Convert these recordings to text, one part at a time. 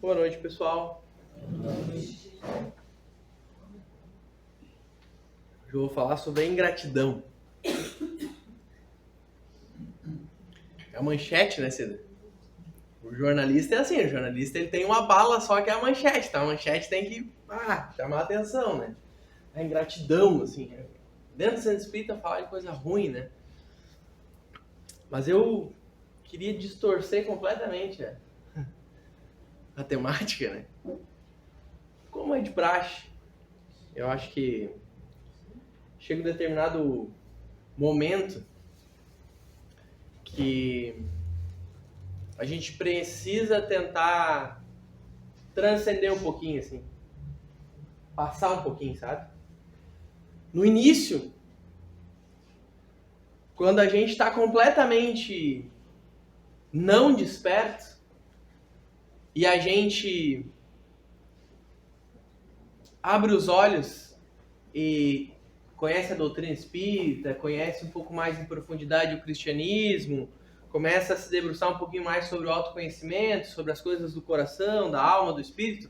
Boa noite, pessoal. Hoje eu vou falar sobre a ingratidão. É a manchete, né, Cida? O jornalista é assim, o jornalista ele tem uma bala só que é a manchete, tá? A manchete tem que chamar a atenção, né? A ingratidão, assim. Dentro do centro espírita falar de coisa ruim, né? Mas eu queria distorcer completamente a temática, né? Como é de praxe, eu acho que chega um determinado momento que a gente precisa tentar transcender um pouquinho, assim. Passar um pouquinho, sabe? No início, quando a gente está completamente não desperto e a gente abre os olhos e conhece a doutrina espírita, conhece um pouco mais em profundidade o cristianismo, começa a se debruçar um pouquinho mais sobre o autoconhecimento, sobre as coisas do coração, da alma, do espírito.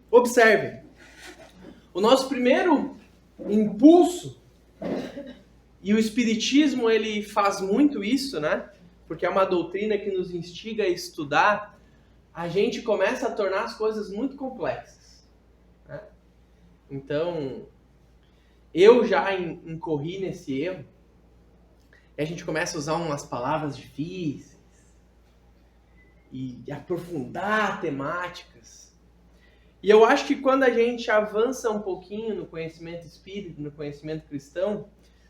Observe, o nosso primeiro impulso, e o espiritismo ele faz muito isso, né? Porque é uma doutrina que nos instiga a estudar, a gente começa a tornar as coisas muito complexas, né? Então, eu já incorri nesse erro, e a gente começa a usar umas palavras difíceis, e aprofundar temáticas. E eu acho que quando a gente avança um pouquinho no conhecimento espírita, no conhecimento cristão,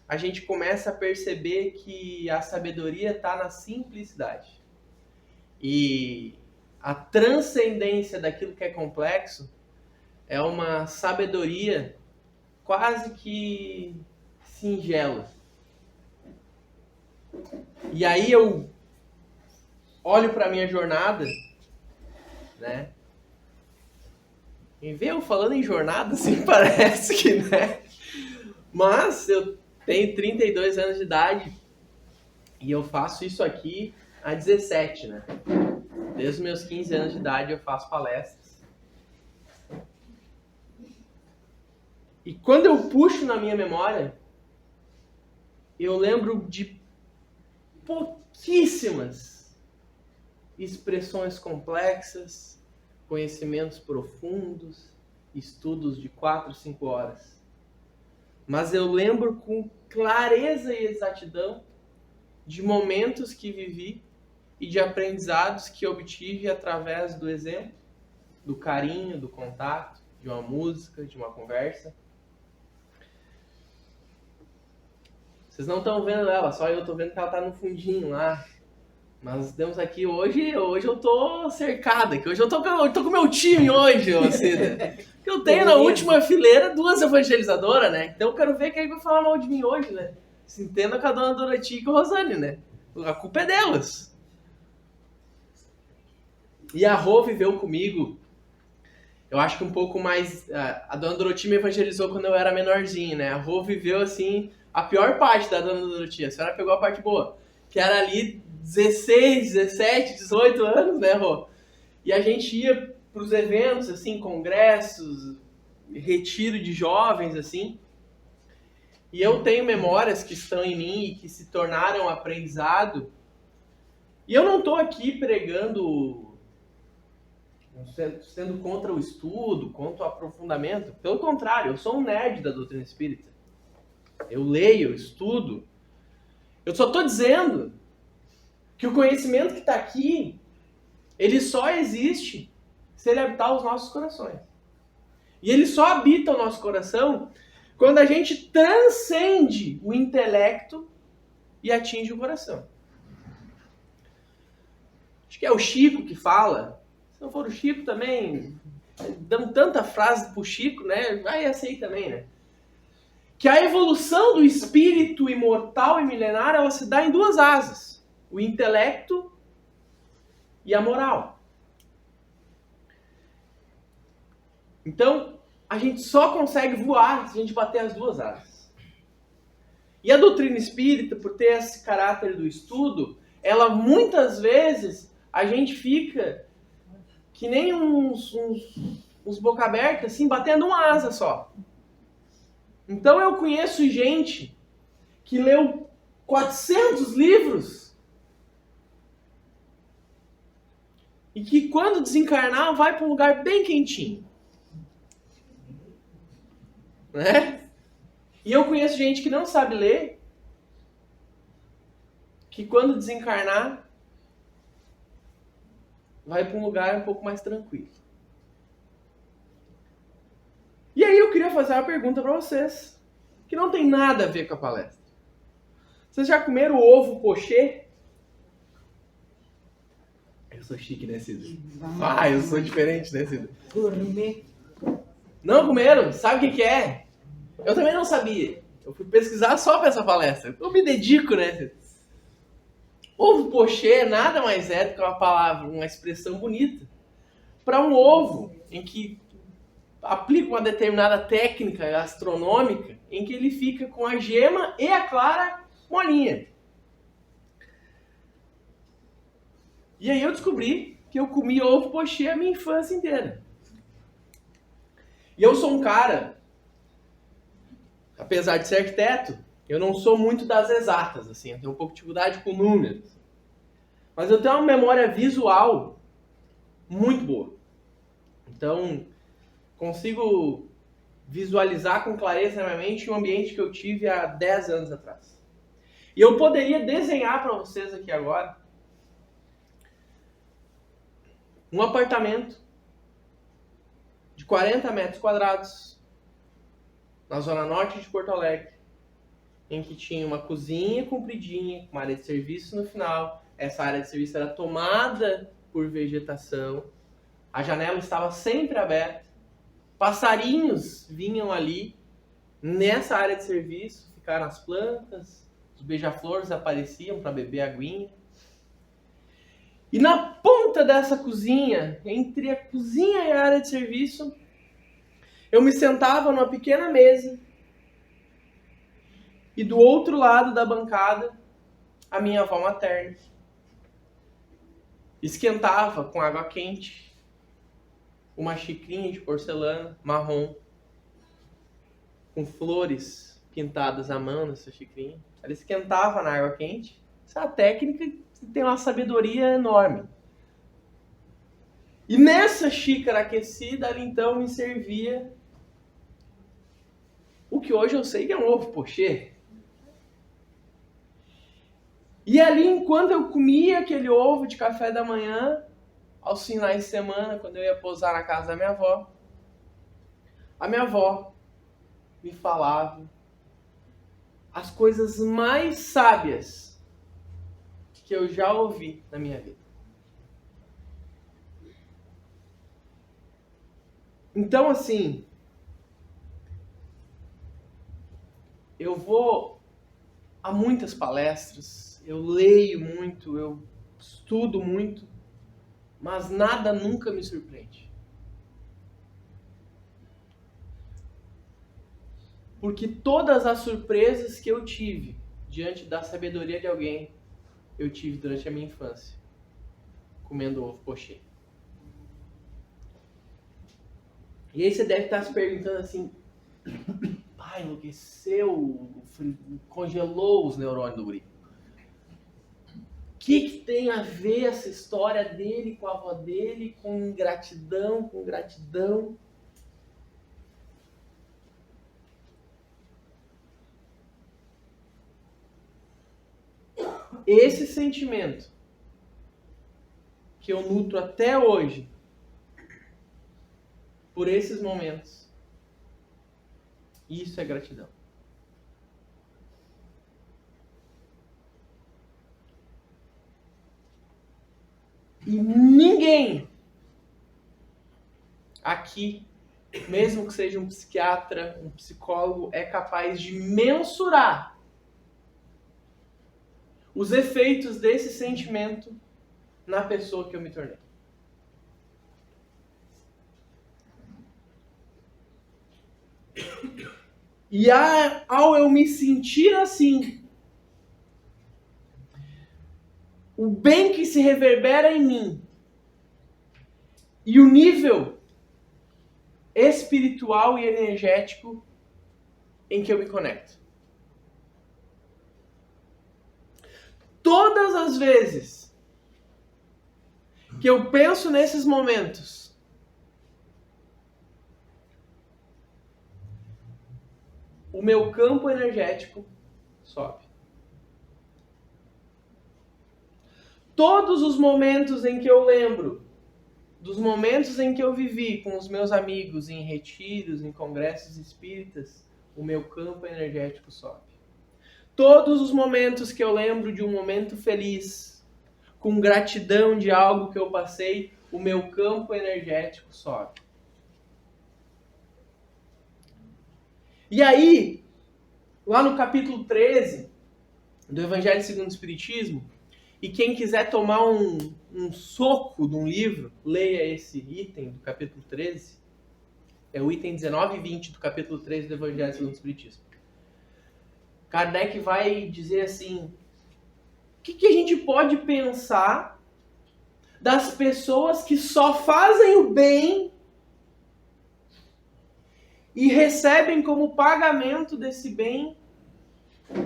a gente começa a perceber que a sabedoria está na simplicidade. E a transcendência daquilo que é complexo é uma sabedoria quase que singela. E aí eu olho para a minha jornada, né? E veio falando em jornada, assim, parece que, né? Mas eu tenho 32 anos de idade e eu faço isso aqui há 17, né? Desde os meus 15 anos de idade eu faço palestras. E quando eu puxo na minha memória, eu lembro de pouquíssimas expressões complexas, conhecimentos profundos, estudos de 4, 5 horas. Mas eu lembro com clareza e exatidão de momentos que vivi e de aprendizados que obtive através do exemplo, do carinho, do contato, de uma música, de uma conversa. Vocês não estão vendo ela, só eu estou vendo que ela está no fundinho lá. Mas temos aqui hoje eu tô cercada, que hoje eu tô com o meu time hoje, Cida. Que eu tenho na última fileira 2 evangelizadoras, né? Então eu quero ver quem vai falar mal de mim hoje, né? Se entenda com a dona Doroti e com a Rosane, né? A culpa é delas. E a Rô viveu comigo, eu acho que um pouco mais... A dona Doroti me evangelizou quando eu era menorzinho, né? A Rô viveu, assim, a pior parte da dona Doroti. A senhora pegou a parte boa, que era ali 16, 17, 18 anos, né, Rô? E a gente ia pros eventos, assim, congressos, retiro de jovens, assim. E eu tenho memórias que estão em mim e que se tornaram aprendizado. E eu não tô aqui pregando... sendo contra o estudo, contra o aprofundamento. Pelo contrário, eu sou um nerd da doutrina espírita. Eu leio, eu estudo. Eu só estou dizendo que o conhecimento que está aqui, ele só existe se ele habitar os nossos corações. E ele só habita o nosso coração quando a gente transcende o intelecto e atinge o coração. Acho que é o Chico que fala. Se não for o Chico também, damos tanta frase pro Chico, né? Vai essa aí também, né? Que a evolução do espírito imortal e milenar, ela se dá em 2 asas. O intelecto e a moral. Então, a gente só consegue voar se a gente bater as 2 asas. E a doutrina espírita, por ter esse caráter do estudo, ela muitas vezes, a gente fica que nem uns boca aberta, assim, batendo uma asa só. Então eu conheço gente que leu 400 livros e que quando desencarnar vai para um lugar bem quentinho. Né? E eu conheço gente que não sabe ler, que quando desencarnar vai para um lugar um pouco mais tranquilo. E aí eu queria fazer uma pergunta para vocês, que não tem nada a ver com a palestra. Vocês já comeram ovo pochê? Eu sou chique, né, Cida? Ah, eu sou diferente, né, Cida? Gourmet. Não comeram? Sabe o que é? Eu também não sabia. Eu fui pesquisar só para essa palestra. Eu me dedico, né? Ovo pochê nada mais é do que uma palavra, uma expressão bonita para um ovo em que aplica uma determinada técnica gastronômica em que ele fica com a gema e a clara molinha. E aí eu descobri que eu comi ovo pochê a minha infância inteira. E eu sou um cara, apesar de ser arquiteto, eu não sou muito das exatas, assim, eu tenho um pouco de dificuldade com números. Mas eu tenho uma memória visual muito boa. Então, consigo visualizar com clareza na minha mente um ambiente que eu tive há 10 anos atrás. E eu poderia desenhar para vocês aqui agora um apartamento de 40 metros quadrados na zona norte de Porto Alegre, em que tinha uma cozinha compridinha, uma área de serviço no final. Essa área de serviço era tomada por vegetação, a janela estava sempre aberta, passarinhos vinham ali nessa área de serviço, ficaram nas plantas, os beija-flores apareciam para beber aguinha. E na ponta dessa cozinha, entre a cozinha e a área de serviço, eu me sentava numa pequena mesa e do outro lado da bancada, a minha avó materna esquentava com água quente uma xicrinha de porcelana marrom com flores pintadas à mão nessa xicrinha. Ela esquentava na água quente. Essa é uma técnica que tem uma sabedoria enorme. E nessa xícara aquecida, ela então me servia o que hoje eu sei que é um ovo pochê. E ali, enquanto eu comia aquele ovo de café da manhã, aos finais de semana, quando eu ia pousar na casa da minha avó, a minha avó me falava as coisas mais sábias que eu já ouvi na minha vida. Então, assim, eu vou a muitas palestras, eu leio muito, eu estudo muito, mas nada nunca me surpreende. Porque todas as surpresas que eu tive diante da sabedoria de alguém, eu tive durante a minha infância, comendo ovo pochê. E aí você deve estar se perguntando assim, pai, enlouqueceu, congelou os neurônios do guri. O que tem a ver essa história dele com a avó dele, com ingratidão, com gratidão? Esse sentimento que eu nutro até hoje por esses momentos, isso é gratidão. E ninguém aqui, mesmo que seja um psiquiatra, um psicólogo, é capaz de mensurar os efeitos desse sentimento na pessoa que eu me tornei. E ao eu me sentir assim, o bem que se reverbera em mim e o nível espiritual e energético em que eu me conecto. Todas as vezes que eu penso nesses momentos, o meu campo energético sobe. Todos os momentos em que eu lembro dos momentos em que eu vivi com os meus amigos em retiros, em congressos espíritas, o meu campo energético sobe. Todos os momentos que eu lembro de um momento feliz, com gratidão de algo que eu passei, o meu campo energético sobe. E aí, lá no capítulo 13 do Evangelho segundo o Espiritismo, e quem quiser tomar um soco de um livro, leia esse item do capítulo 13. É o item 19 e 20 do capítulo 13 do Evangelho segundo o Espiritismo. Kardec vai dizer assim, o que a gente pode pensar das pessoas que só fazem o bem e recebem como pagamento desse bem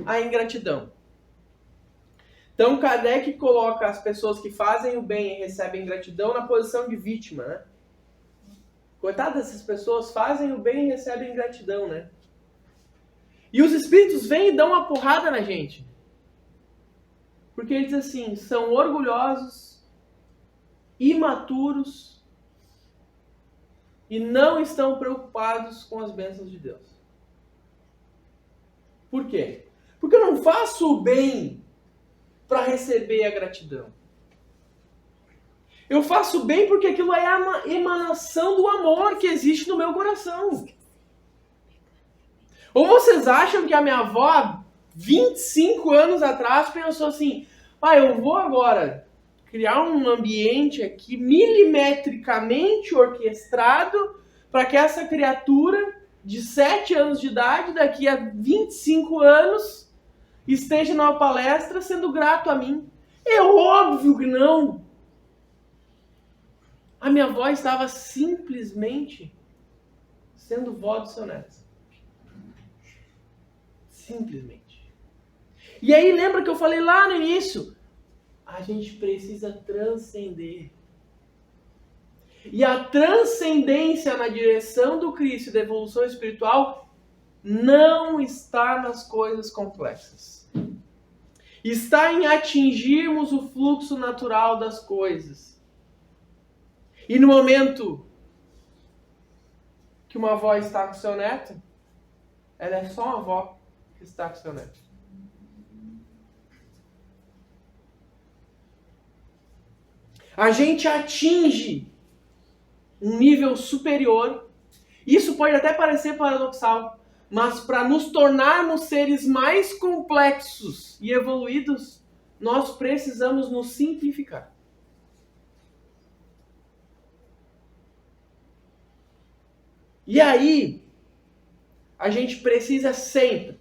a ingratidão. Então, Kardec coloca as pessoas que fazem o bem e recebem ingratidão na posição de vítima, né? Coitadas dessas pessoas, fazem o bem e recebem ingratidão, né? E os espíritos vêm e dão uma porrada na gente. Porque eles assim, são orgulhosos, imaturos e não estão preocupados com as bênçãos de Deus. Por quê? Porque eu não faço o bem para receber a gratidão. Eu faço bem porque aquilo é a emanação do amor que existe no meu coração. Ou vocês acham que a minha avó, 25 anos atrás, pensou assim, eu vou agora criar um ambiente aqui milimetricamente orquestrado para que essa criatura de 7 anos de idade, daqui a 25 anos, esteja numa palestra sendo grato a mim. É óbvio que não. A minha avó estava simplesmente sendo vó do seu neto. Simplesmente. E aí lembra que eu falei lá no início? A gente precisa transcender. E a transcendência na direção do Cristo e da evolução espiritual não está nas coisas complexas. Está em atingirmos o fluxo natural das coisas. E no momento que uma avó está com seu neto, ela é só uma avó que está com seu neto. A gente atinge um nível superior. Isso pode até parecer paradoxal, mas para nos tornarmos seres mais complexos e evoluídos, nós precisamos nos simplificar. E aí, a gente precisa sempre.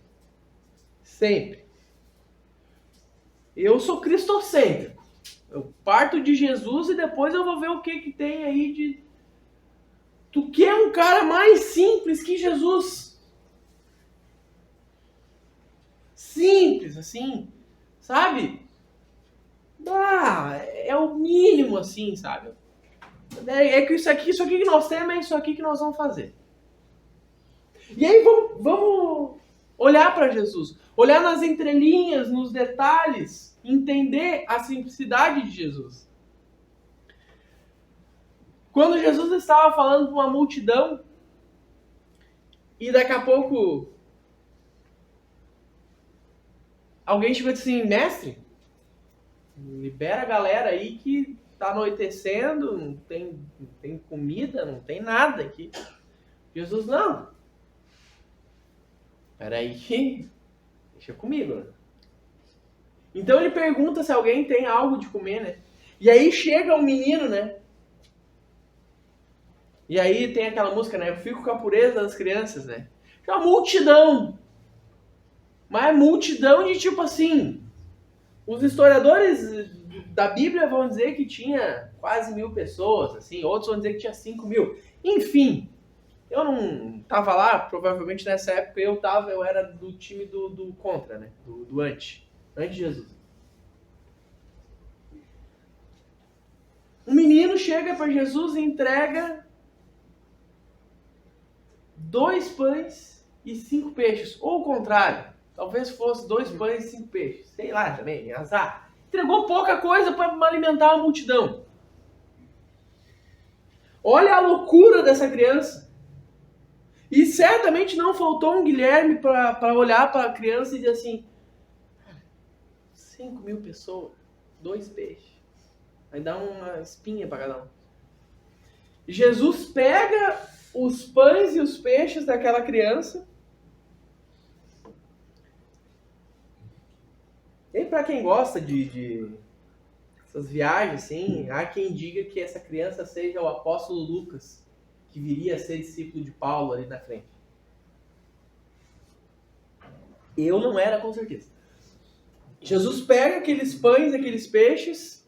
Eu sou cristocêntrico. Eu parto de Jesus e depois eu vou ver o que tem aí de... Tu quer um cara mais simples que Jesus? Simples, assim, sabe? É o mínimo, assim, sabe? É que isso aqui que nós temos, é isso aqui que nós vamos fazer. E aí vamos olhar para Jesus. Olhar nas entrelinhas, nos detalhes, entender a simplicidade de Jesus. Quando Jesus estava falando para uma multidão, e daqui a pouco alguém chegou e disse assim, mestre, libera a galera aí que tá anoitecendo, não tem comida, não tem nada aqui. Jesus, não. Peraí, deixa comigo, né? Então ele pergunta se alguém tem algo de comer, né? E aí chega um menino, né? E aí tem aquela música, né? Eu fico com a pureza das crianças, né? É uma multidão. Mas é multidão de tipo assim... Os historiadores da Bíblia vão dizer que tinha quase 1.000 pessoas, assim, outros vão dizer que tinha 5.000. Enfim, eu não tava lá, provavelmente nessa época eu era do time do contra, né? Do anti Jesus. Um menino chega para Jesus e entrega 2 pães e 5 peixes. Ou o contrário, talvez fosse 2 pães e 5 peixes. Sei lá também, azar. Entregou pouca coisa para alimentar a multidão. Olha a loucura dessa criança. E certamente não faltou um Guilherme para olhar para a criança e dizer assim: 5.000 pessoas, 2 peixes. Vai dar uma espinha para cada um. Jesus pega os pães e os peixes daquela criança. E para quem gosta de essas viagens, assim, há quem diga que essa criança seja o apóstolo Lucas, que viria a ser discípulo de Paulo ali na frente. Eu não era, com certeza. Jesus pega aqueles pães, aqueles peixes,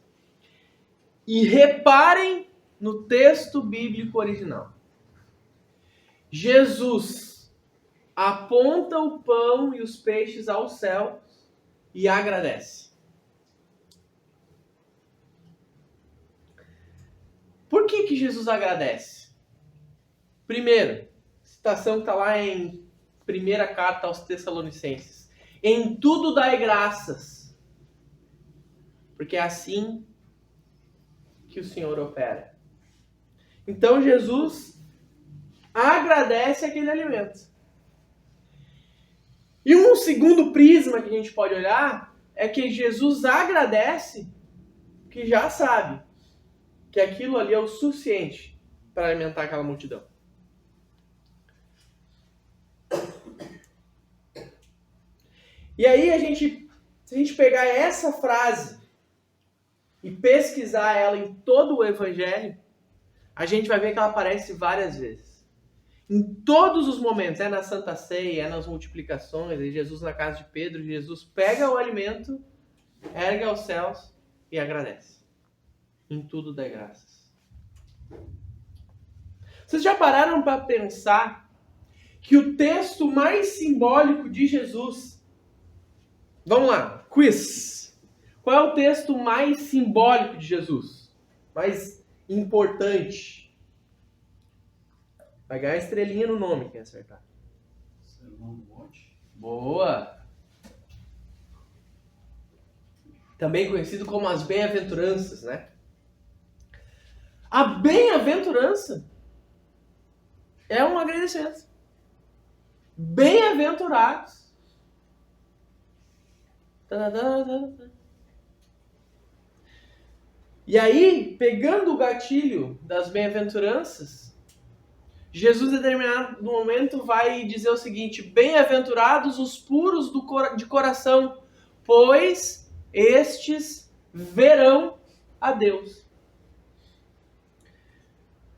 e reparem no texto bíblico original. Jesus aponta o pão e os peixes ao céu e agradece. Por que Jesus agradece? Primeiro, citação que está lá em primeira carta aos Tessalonicenses. Em tudo dai graças, porque é assim que o Senhor opera. Então Jesus agradece aquele alimento. E um segundo prisma que a gente pode olhar é que Jesus agradece que já sabe que aquilo ali é o suficiente para alimentar aquela multidão. E aí se a gente pegar essa frase e pesquisar ela em todo o Evangelho, a gente vai ver que ela aparece várias vezes. Em todos os momentos, é na Santa Ceia, é nas multiplicações, é Jesus na casa de Pedro, Jesus pega o alimento, ergue aos céus e agradece. Em tudo dá graças. Vocês já pararam para pensar que o texto mais simbólico de Jesus... Vamos lá, quiz. Qual é o texto mais simbólico de Jesus? Mais importante? Vai ganhar estrelinha no nome, quem acertar. Sermão do Monte. Boa! Também conhecido como as bem-aventuranças, né? A bem-aventurança é um agradecimento. Bem-aventurados. E aí, pegando o gatilho das bem-aventuranças, Jesus, em determinado momento, vai dizer o seguinte: bem-aventurados os puros de coração, pois estes verão a Deus.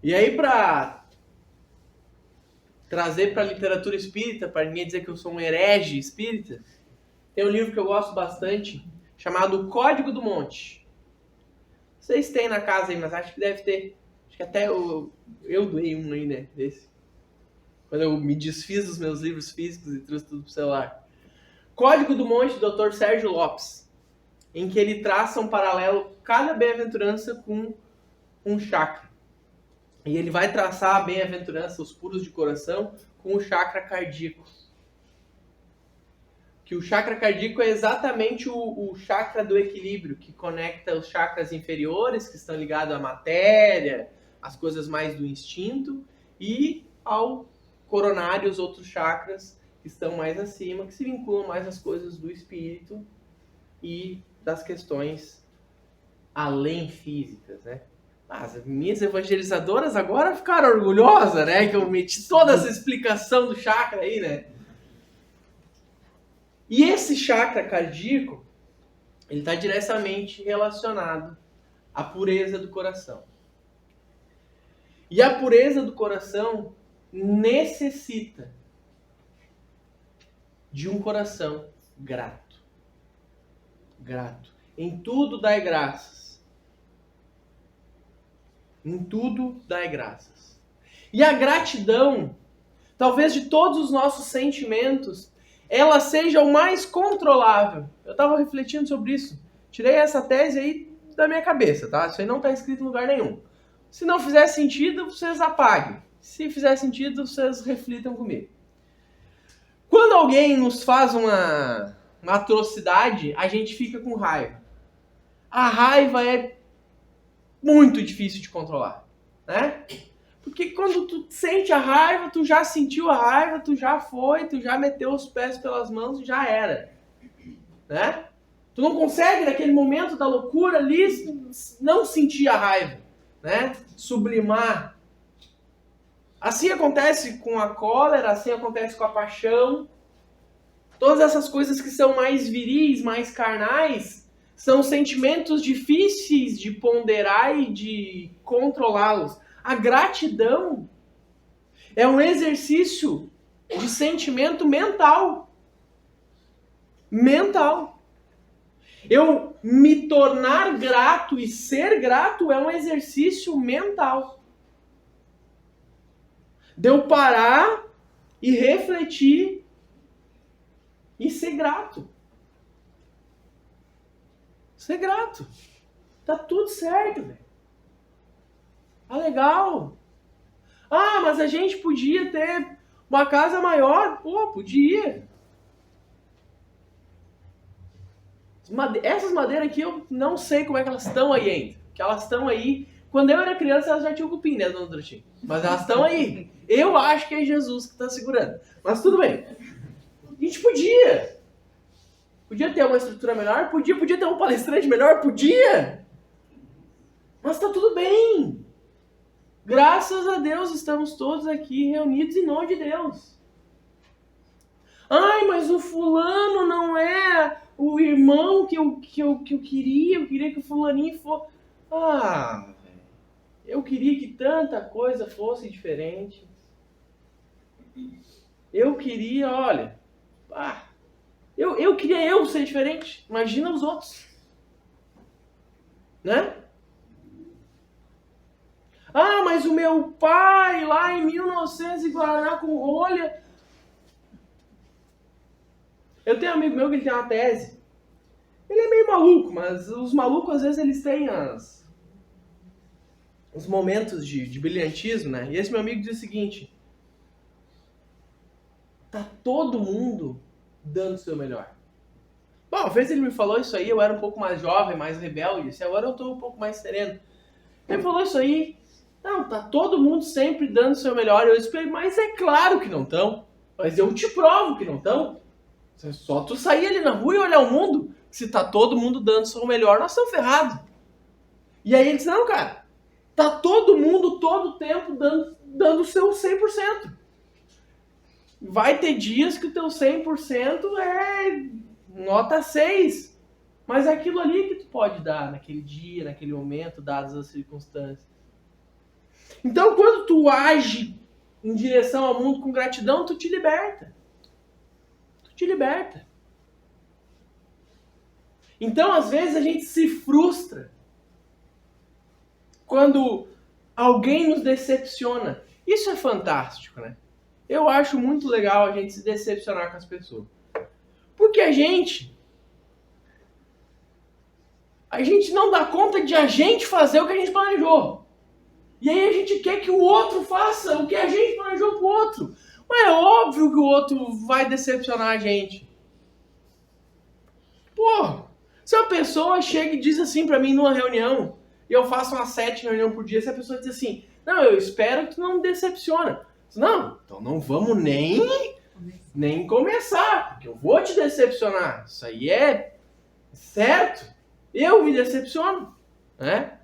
E aí, para trazer para a literatura espírita, para ninguém dizer que eu sou um herege espírita, tem um livro que eu gosto bastante, chamado Código do Monte. Vocês têm na casa aí, mas acho que deve ter. Acho que até eu doei um aí, né? Desse. Quando eu me desfiz dos meus livros físicos e trouxe tudo pro celular. Código do Monte, do Dr. Sérgio Lopes, em que ele traça um paralelo, cada bem-aventurança com um chakra. E ele vai traçar a bem-aventurança, os puros de coração, com o chakra cardíaco. Que o chakra cardíaco é exatamente o chakra do equilíbrio, que conecta os chakras inferiores, que estão ligados à matéria, às coisas mais do instinto, e ao coronário, os outros chakras que estão mais acima, que se vinculam mais às coisas do espírito e das questões além físicas, né? As minhas evangelizadoras agora ficaram orgulhosas, né? Que eu meti toda essa explicação do chakra aí, né? E esse chakra cardíaco, ele está diretamente relacionado à pureza do coração. E a pureza do coração necessita de um coração grato. Grato. Em tudo dai graças. Em tudo dai graças. E a gratidão, talvez de todos os nossos sentimentos, ela seja o mais controlável. Eu estava refletindo sobre isso. Tirei essa tese aí da minha cabeça, tá? Isso aí não está escrito em lugar nenhum. Se não fizer sentido, vocês apaguem. Se fizer sentido, vocês reflitam comigo. Quando alguém nos faz uma atrocidade, a gente fica com raiva. A raiva é muito difícil de controlar, né? Porque quando tu sente a raiva, tu já sentiu a raiva, tu já foi, tu já meteu os pés pelas mãos e já era, né? Tu não consegue, naquele momento da loucura ali, não sentir a raiva, né? Sublimar. Assim acontece com a cólera, assim acontece com a paixão. Todas essas coisas que são mais viris, mais carnais, são sentimentos difíceis de ponderar e de controlá-los. A gratidão é um exercício de sentimento mental. Mental. Eu me tornar grato e ser grato é um exercício mental. De eu parar e refletir e ser grato. Ser grato. Tá tudo certo, velho. Ah, legal. Ah, mas a gente podia ter uma casa maior. Pô, podia. Essas madeiras aqui eu não sei como é que elas estão aí ainda. Que elas estão aí. Quando eu era criança, elas já tinham cupim, né, dona Drotinha? Mas elas estão aí. Eu acho que é Jesus que está segurando. Mas tudo bem. A gente podia. Podia ter uma estrutura melhor? Podia ter um palestrante melhor? Podia. Mas tá tudo bem. Graças a Deus estamos todos aqui reunidos em nome de Deus. Ai, mas o fulano não é o irmão que eu queria. Eu queria que o fulaninho fosse... Ah, eu queria que tanta coisa fosse diferente. Eu queria, olha... Eu queria eu ser diferente. Imagina os outros. Né? Ah, mas o meu pai lá em 1900 em Guaraná com rolha... Eu tenho um amigo meu que ele tem uma tese. Ele é meio maluco, mas os malucos às vezes eles têm os momentos de brilhantismo, né? E esse meu amigo diz o seguinte: tá todo mundo dando o seu melhor. Bom, às vezes ele me falou isso aí, eu era um pouco mais jovem, mais rebelde, e agora eu tô um pouco mais sereno. Ele falou isso aí, não, tá todo mundo sempre dando o seu melhor. Eu expliquei, mas é claro que não estão. Mas eu te provo que não estão. É só tu sair ali na rua e olhar o mundo. Se tá todo mundo dando o seu melhor, nós estamos ferrados. E aí ele disse, não, cara, tá todo mundo, todo o tempo, dando o seu 100%. Vai ter dias que o teu 100% é nota 6. Mas é aquilo ali que tu pode dar naquele dia, naquele momento, dadas as circunstâncias. Então, quando tu age em direção ao mundo com gratidão, tu te liberta. Tu te liberta. Então, às vezes, a gente se frustra quando alguém nos decepciona. Isso é fantástico, né? Eu acho muito legal a gente se decepcionar com as pessoas. Porque a gente não dá conta de a gente fazer o que a gente planejou. E aí a gente quer que o outro faça o que a gente planejou pro outro. Mas é óbvio que o outro vai decepcionar a gente. Pô, se a pessoa chega e diz assim pra mim numa reunião, e eu faço umas 7 reuniões por dia, se a pessoa diz assim, não, eu espero que tu não me decepciona. Não, então não vamos nem começar, porque eu vou te decepcionar. Isso aí é certo. Eu me decepciono, né?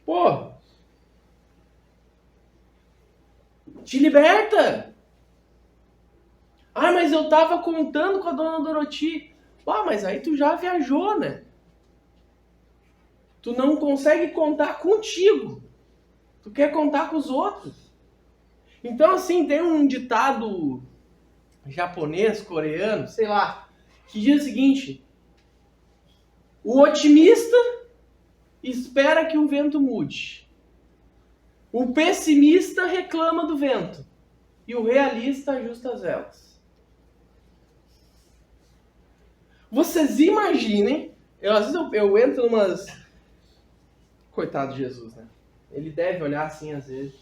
Pô, te liberta. Ah, mas eu tava contando com a dona Doroti. Ah, mas aí tu já viajou, né? Tu não consegue contar contigo. Tu quer contar com os outros. Então, assim, tem um ditado japonês, coreano, sei lá, que diz o seguinte: o otimista espera que o vento mude. O pessimista reclama do vento e o realista ajusta as velas. Vocês imaginem, às vezes eu entro numas... Coitado de Jesus, né? Ele deve olhar assim às vezes.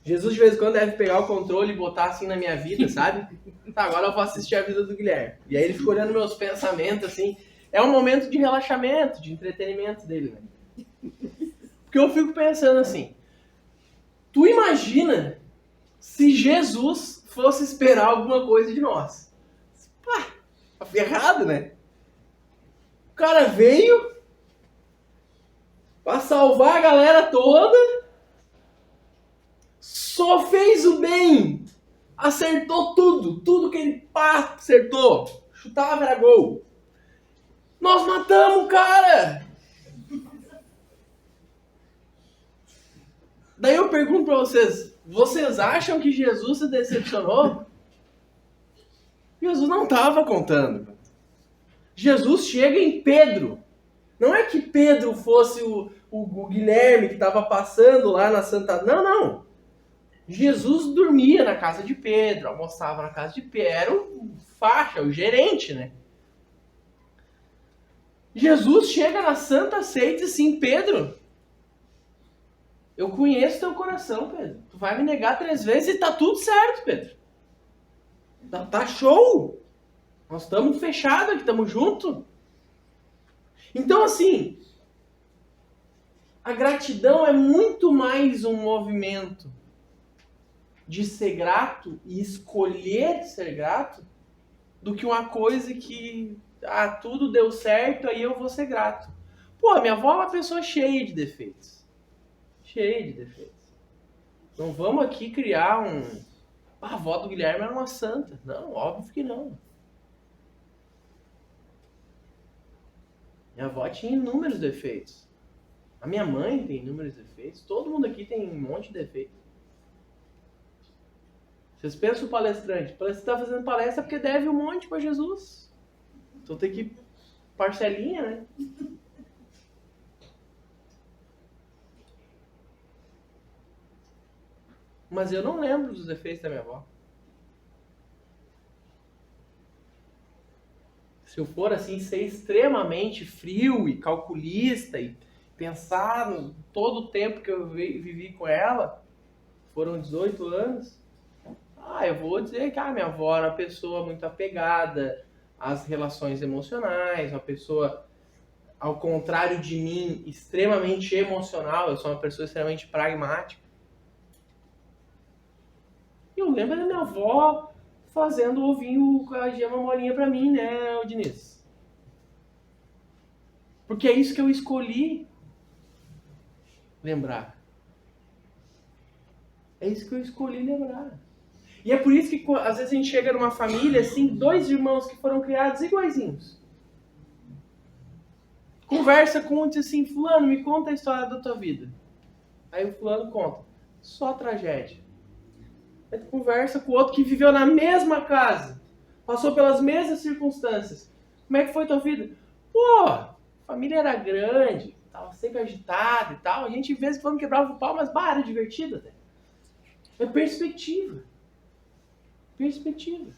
Jesus de vez em quando deve pegar o controle e botar assim na minha vida, sabe? Tá, agora eu vou assistir a vida do Guilherme. E aí ele fica olhando meus pensamentos assim. É um momento de relaxamento, de entretenimento dele, né? Porque eu fico pensando assim, tu imagina se Jesus fosse esperar alguma coisa de nós? Pá, tá ferrado, né? O cara veio pra salvar a galera toda, só fez o bem, acertou tudo que ele acertou, chutava era gol. Nós matamos o cara! Daí eu pergunto pra vocês, vocês acham que Jesus se decepcionou? Jesus não estava contando. Jesus chega em Pedro. Não é que Pedro fosse o Guilherme que estava passando lá na Santa... Não. Jesus dormia na casa de Pedro, almoçava na casa de Pedro. Era o faixa, o gerente, né? Jesus chega na Santa Ceia e diz assim, Pedro, eu conheço teu coração, Pedro. Tu vai me negar 3 vezes e tá tudo certo, Pedro. Tá show. Nós estamos fechados aqui, estamos juntos. Então, assim, a gratidão é muito mais um movimento de ser grato e escolher ser grato do que uma coisa que, tudo deu certo, aí eu vou ser grato. Pô, minha avó é uma pessoa cheia de defeitos. Cheia de defeitos. Não vamos aqui criar a avó do Guilherme era uma santa. Não, óbvio que não. Minha avó tinha inúmeros defeitos. A minha mãe tem inúmeros defeitos. Todo mundo aqui tem um monte de defeitos. Vocês pensam o palestrante? O palestrante está fazendo palestra porque deve um monte para Jesus. Então tem que parcelinha, né? Mas eu não lembro dos defeitos da minha avó. Se eu for assim, ser extremamente frio e calculista e pensar no todo o tempo que eu vivi com ela, foram 18 anos, eu vou dizer que minha avó era uma pessoa muito apegada às relações emocionais, uma pessoa, ao contrário de mim, extremamente emocional, eu sou uma pessoa extremamente pragmática. E eu lembro da minha avó fazendo ovinho com a gema molinha pra mim, né, Diniz? Porque é isso que eu escolhi lembrar. É isso que eu escolhi lembrar. E é por isso que às vezes a gente chega numa família, assim, 2 irmãos que foram criados iguaizinhos. Conversa com um e diz assim, fulano, me conta a história da tua vida. Aí o fulano conta. Só tragédia. Aí tu conversa com o outro que viveu na mesma casa. Passou pelas mesmas circunstâncias. Como é que foi tua vida? Pô, a família era grande, tava sempre agitada e tal. A gente, de vez em quando, quebrava o pau, mas era divertido até. É perspectiva. Perspectiva.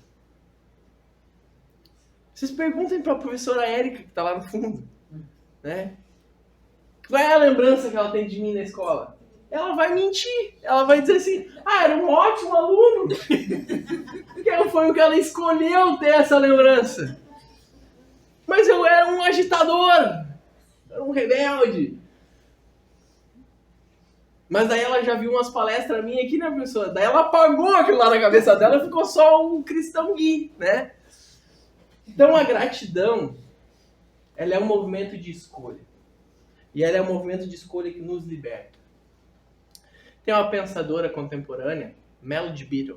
Vocês perguntem para a professora Érica, que está lá no fundo, né? Qual é a lembrança que ela tem de mim na escola? Ela vai mentir. Ela vai dizer assim, era um ótimo aluno. Que foi o que ela escolheu ter essa lembrança. Mas eu era um agitador. Era um rebelde. Mas daí ela já viu umas palestras minhas aqui, né, professora? Daí ela apagou aquilo lá na cabeça dela e ficou só um cristão gui, né? Então a gratidão, ela é um movimento de escolha. E ela é um movimento de escolha que nos liberta. Tem uma pensadora contemporânea, Melody Beattie,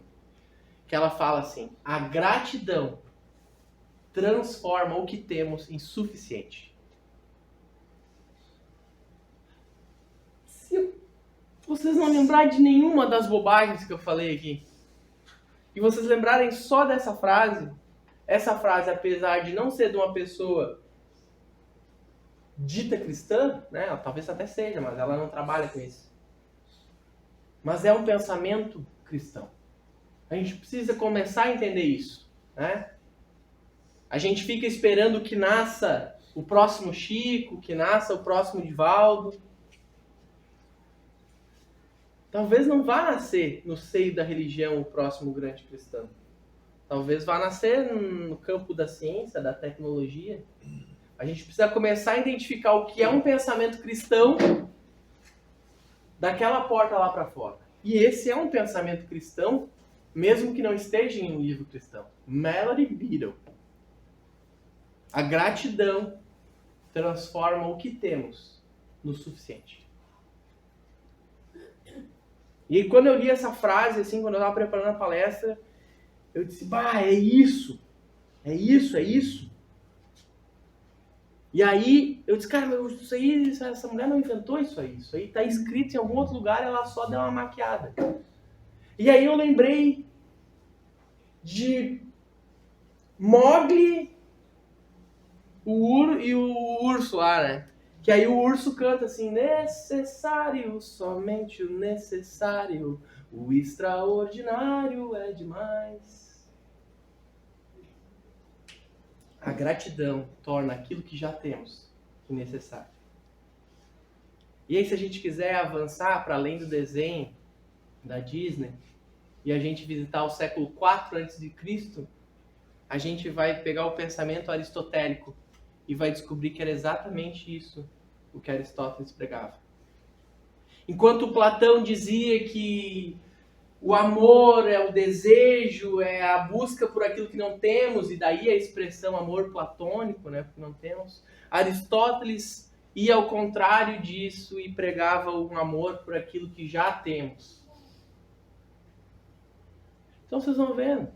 que ela fala assim, a gratidão transforma o que temos em suficiente. Se vocês não lembrarem de nenhuma das bobagens que eu falei aqui, e vocês lembrarem só dessa frase, essa frase, apesar de não ser de uma pessoa dita cristã, né? Talvez até seja, mas ela não trabalha com isso. Mas é um pensamento cristão. A gente precisa começar a entender isso, né? A gente fica esperando que nasça o próximo Chico, que nasça o próximo Divaldo. Talvez não vá nascer no seio da religião o próximo grande cristão. Talvez vá nascer no campo da ciência, da tecnologia. A gente precisa começar a identificar o que é um pensamento cristão daquela porta lá para fora. E esse é um pensamento cristão, mesmo que não esteja em um livro cristão. Mallory Beadle. A gratidão transforma o que temos no suficiente. E aí, quando eu li essa frase, assim, quando eu estava preparando a palestra, eu disse, é isso. É isso, é isso. E aí, eu disse, cara, isso aí, essa mulher não inventou isso aí. Isso aí está escrito em algum outro lugar, ela só deu uma maquiada. E aí eu lembrei de Mowgli e o urso lá, né? Que aí o urso canta assim, necessário, somente o necessário, o extraordinário é demais. A gratidão torna aquilo que já temos necessário. E aí, se a gente quiser avançar para além do desenho da Disney e a gente visitar o século IV a.C., a gente vai pegar o pensamento aristotélico e vai descobrir que era exatamente isso o que Aristóteles pregava. Enquanto Platão dizia que o amor é o desejo, é a busca por aquilo que não temos, e daí a expressão amor platônico, né, porque não temos, Aristóteles ia ao contrário disso e pregava um amor por aquilo que já temos. Então vocês vão vendo.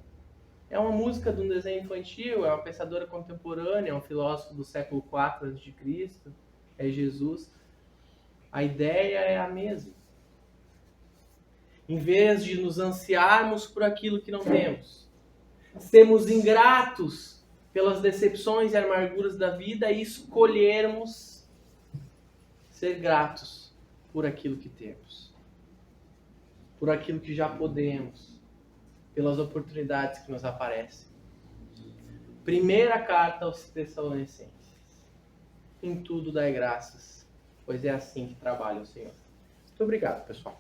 É uma música de um desenho infantil, é uma pensadora contemporânea, é um filósofo do século IV a.C., é Jesus. A ideia é a mesma. Em vez de nos ansiarmos por aquilo que não temos, sermos ingratos pelas decepções e amarguras da vida e escolhermos ser gratos por aquilo que temos, por aquilo que já podemos, pelas oportunidades que nos aparecem. Primeira carta aos Tessalonicenses. Em tudo dai graças, pois é assim que trabalha o Senhor. Muito obrigado, pessoal.